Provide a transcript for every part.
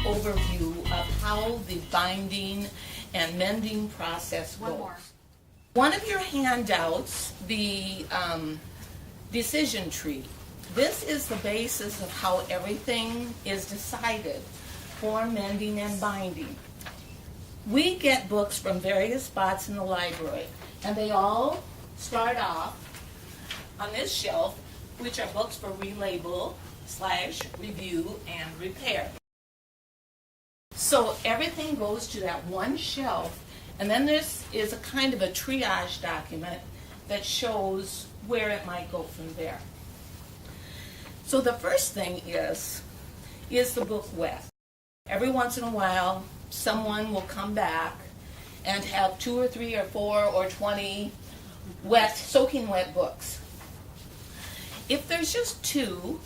overview of how the binding and mending process goes. One of your handouts, the decision tree. This is the basis of how everything is decided for mending and binding. We get books from various spots in the library, and they all start off on this shelf, which are books for relabel / review and repair. So everything goes to that one shelf, and then this is a kind of a triage document that shows where it might go from there. So the first thing is the book wet? Every once in a while, someone will come back and have 2 or 3 or 4 or 20 wet, soaking wet books. If there's just 2,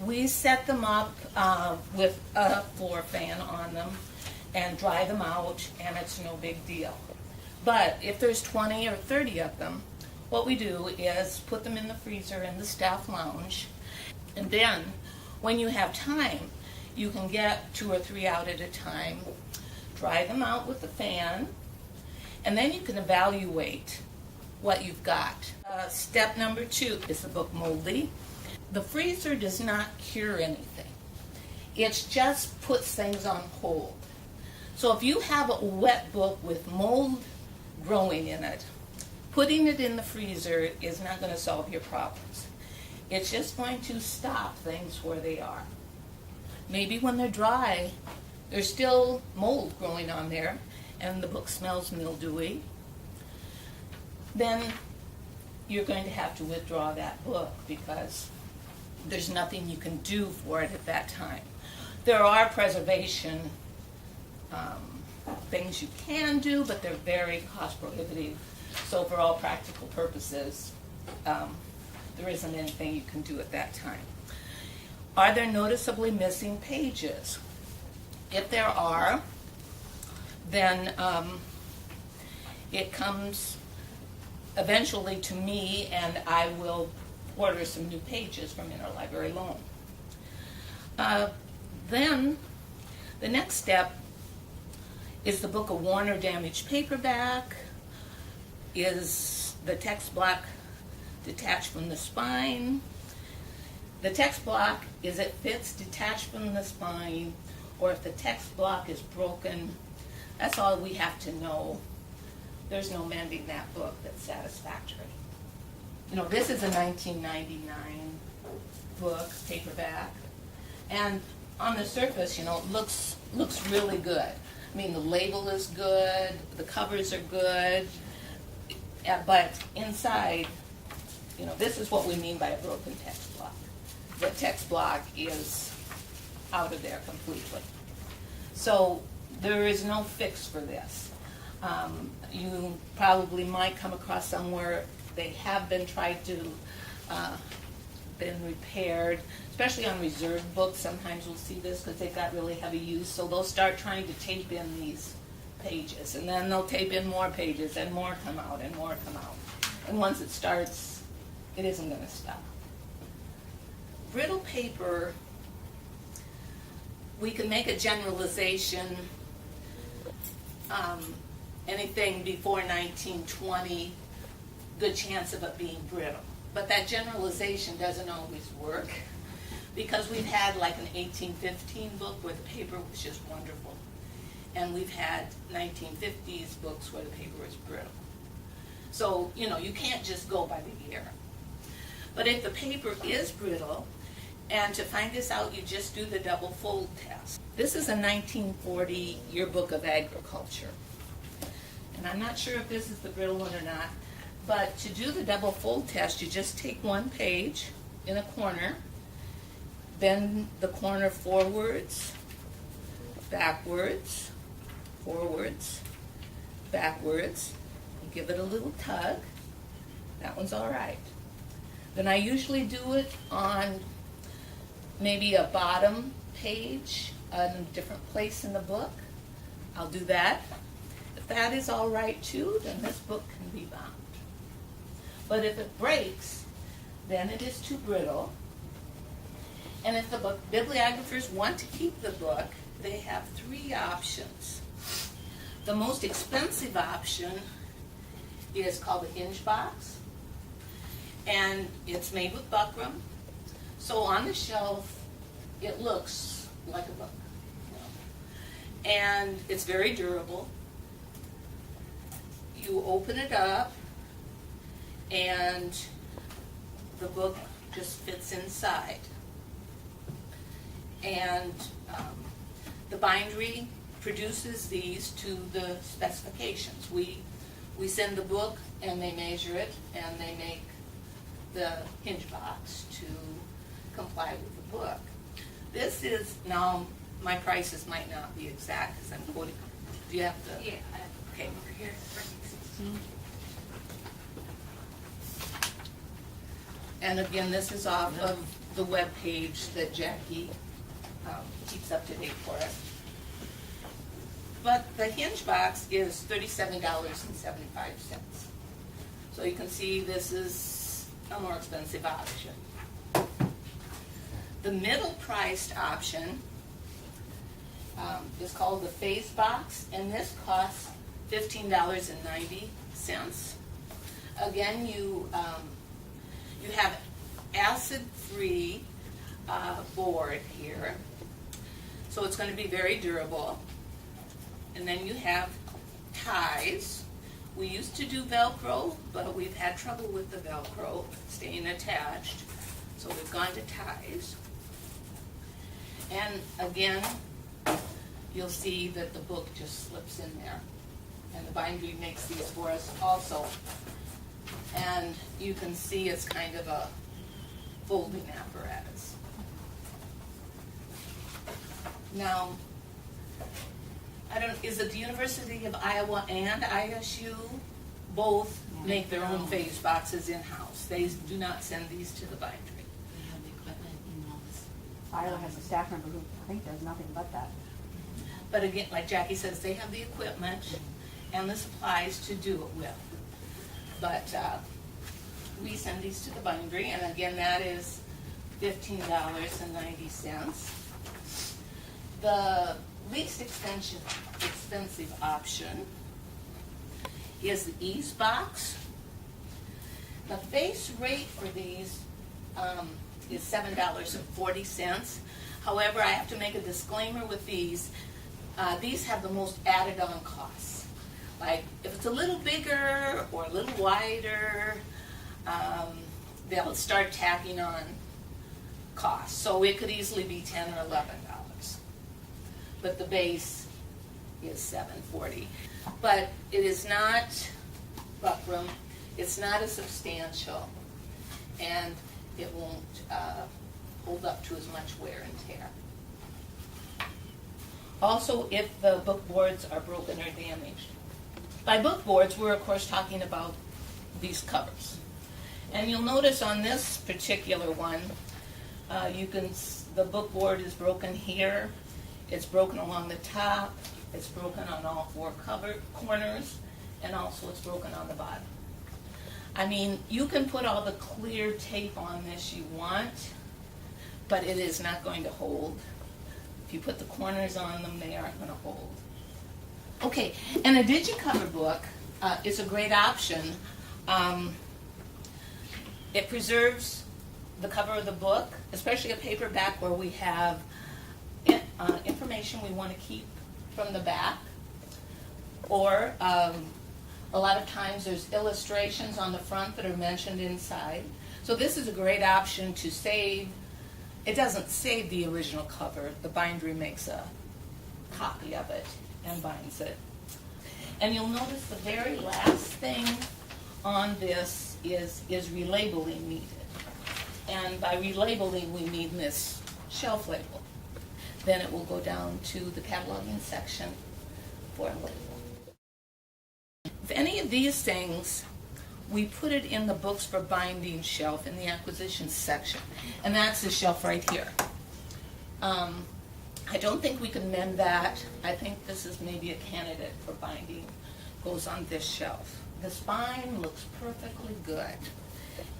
we set them up with a floor fan on them and dry them out, and it's no big deal. But if there's 20 or 30 of them, what we do is put them in the freezer in the staff lounge, and then when you have time, you can get 2 or 3 out at a time, dry them out with the fan, and then you can evaluate what you've got. Step number 2 is the book moldy. The freezer does not cure anything. It just puts things on hold. So if you have a wet book with mold growing in it, putting it in the freezer is not going to solve your problems. It's just going to stop things where they are. Maybe when they're dry, there's still mold growing on there and the book smells mildewy. Then you're going to have to withdraw that book because there's nothing you can do for it at that time. There are preservation things you can do, but they're very cost prohibitive. So for all practical purposes, there isn't anything you can do at that time. Are there noticeably missing pages? If there are, then it comes eventually to me, and I will order some new pages from Interlibrary Loan. Then the next step is the book a worn or damaged paperback? Is the text block detached from the spine? The text block, is it fits detached from the spine, or if the text block is broken, that's all we have to know. There's no mending that book that's satisfactory. You know, this is a 1999 book, paperback, and on the surface, you know, it looks really good. I mean, the label is good, the covers are good, but inside, you know, this is what we mean by a broken text block. The text block is out of there completely. So there is no fix for this. You probably might come across somewhere they have been tried to been repaired, especially on reserved books. Sometimes we'll see this because they've got really heavy use, so they'll start trying to tape in these pages, and then they'll tape in more pages, and more come out, and more come out. And once it starts, it isn't going to stop. Brittle paper, we can make a generalization. Anything before 1920, good chance of it being brittle. But that generalization doesn't always work, because we've had like an 1815 book where the paper was just wonderful, and we've had 1950s books where the paper is brittle. So, you know, you can't just go by the year. But if the paper is brittle, and to find this out, you just do the double fold test. This is a 1940 Yearbook of Agriculture. And I'm not sure if this is the brittle one or not, but to do the double fold test, you just take one page in a corner, bend the corner forwards, backwards, forwards, backwards, and give it a little tug. That one's all right. Then I usually do it on maybe a bottom page, in a different place in the book. I'll do that. If that is all right too, then this book can be bound. But if it breaks, then it is too brittle. And if the bibliographers want to keep the book, they have three options. The most expensive option is called a hinge box, and it's made with buckram. So on the shelf, it looks like a book. And it's very durable. You open it up, and the book just fits inside. And the bindery produces these to the specifications. We send the book, and they measure it, and they make the hinge box to comply with the book. This is, now my prices might not be exact because I'm quoting. Do you have the? Yeah, Okay. over here. And again, this is off of the web page that Jackie keeps up to date for us. But the hinge box is $37.75. So you can see this is a more expensive option. The middle priced option is called the face box, and this costs $15.90. Again, you have acid-free board here, so it's going to be very durable. And then you have ties. We used to do Velcro, but we've had trouble with the Velcro staying attached, so we've gone to ties. And again, you'll see that the book just slips in there. And the bindery makes these for us also. And you can see it's kind of a folding apparatus. Now, is it the University of Iowa and ISU both make their own phase boxes in-house? They do not send these to the bindery. We have the equipment in-house. Iowa has a staff member who I think does nothing but that. But again, like Jackie says, they have the equipment and the supplies to do it with. But we send these to the bindery, and again, that is $15.90. The least expensive option is the ease box. The base rate for these is $7.40. However, I have to make a disclaimer with these. These have the most added on costs. Like if it's a little bigger or a little wider, they'll start tacking on costs. So it could easily be $10 or $11. But the base is $7.40. But it is not buckram. It's not as substantial, and it won't hold up to as much wear and tear. Also, if the book boards are broken or damaged. By book boards, we're of course talking about these covers. And you'll notice on this particular one, the book board is broken here. It's broken along the top. It's broken on all four corners, and also it's broken on the bottom. I mean, you can put all the clear tape on this you want, but it is not going to hold. If you put the corners on them, they aren't going to hold. Okay, and a DigiCover book is a great option. It preserves the cover of the book, especially a paperback where we have information we want to keep from the back. Or a lot of times there's illustrations on the front that are mentioned inside. So this is a great option to save. It doesn't save the original cover. The bindery makes a copy of it and binds it. And you'll notice the very last thing on this is relabeling needed. And by relabeling, we mean this shelf label. Then it will go down to the cataloging section for a label. If any of these things, we put it in the books for binding shelf in the acquisition section. And that's the shelf right here. I don't think we can mend that. I think this is maybe a candidate for binding. Goes on this shelf. The spine looks perfectly good.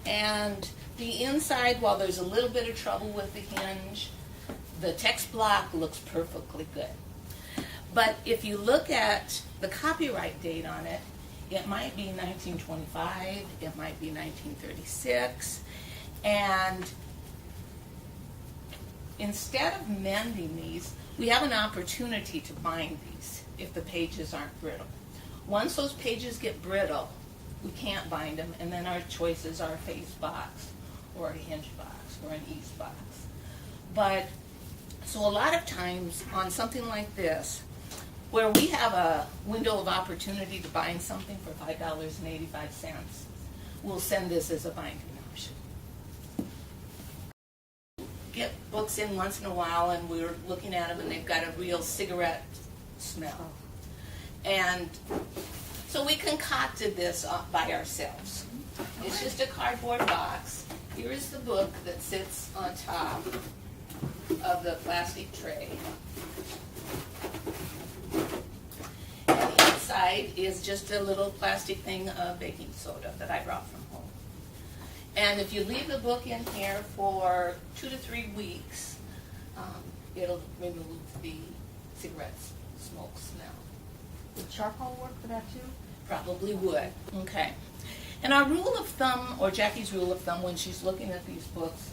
And the inside, while there's a little bit of trouble with the hinge, the text block looks perfectly good. But if you look at the copyright date on it, it might be 1925, it might be 1936, and instead of mending these, we have an opportunity to bind these if the pages aren't brittle. Once those pages get brittle, we can't bind them, and then our choices are a face box or a hinge box or an ease box. But, so a lot of times on something like this, where we have a window of opportunity to bind something for $5.85, we'll send this as a binding option. Get books in once in a while and we're looking at them and they've got a real cigarette smell. And so we concocted this by ourselves. It's just a cardboard box. Here is the book that sits on top of the plastic tray. And inside is just a little plastic thing of baking soda that I brought from home. And if you leave the book in here for 2 to 3 weeks, it'll remove the cigarette smoke smell. Would charcoal work for that too? Probably would. Okay. And our rule of thumb, or Jackie's rule of thumb when she's looking at these books,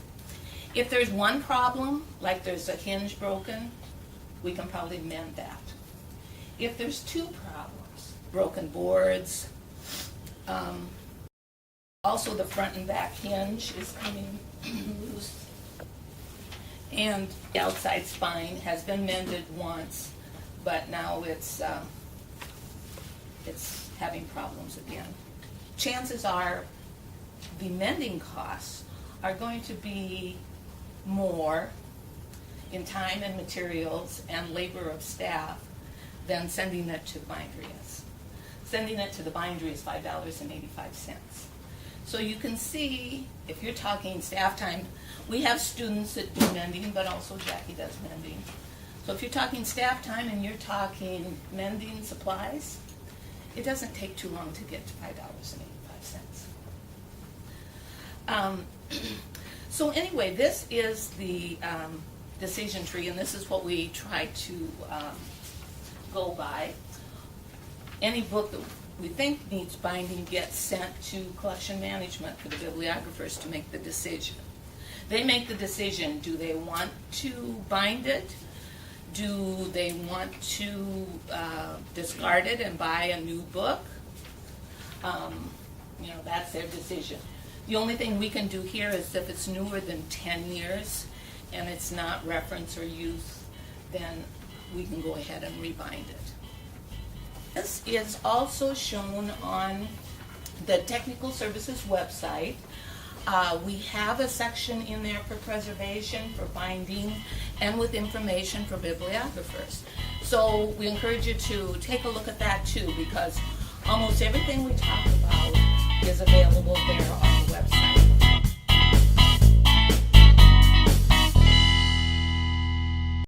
if there's one problem, like there's a hinge broken, we can probably mend that. If there's 2 problems, broken boards, also the front and back hinge is coming loose, and the outside spine has been mended once, but now it's having problems again. Chances are the mending costs are going to be more in time and materials and labor of staff than sending it to the bindery is. Sending it to the bindery is $5.85. So you can see, if you're talking staff time, we have students that do mending, but also Jackie does mending. So if you're talking staff time and you're talking mending supplies, it doesn't take too long to get to $5.85. So anyway, this is the decision tree, and this is what we try to go by. Any book that we think needs binding gets sent to collection management for the bibliographers to make the decision. They make the decision, do they want to bind it? Do they want to discard it and buy a new book? That's their decision. The only thing we can do here is if it's newer than 10 years and it's not reference or use, then we can go ahead and rebind it. This is also shown on the Technical Services website. We have a section in there for preservation, for binding, and with information for bibliographers. So we encourage you to take a look at that too, because almost everything we talk about is available there on the website.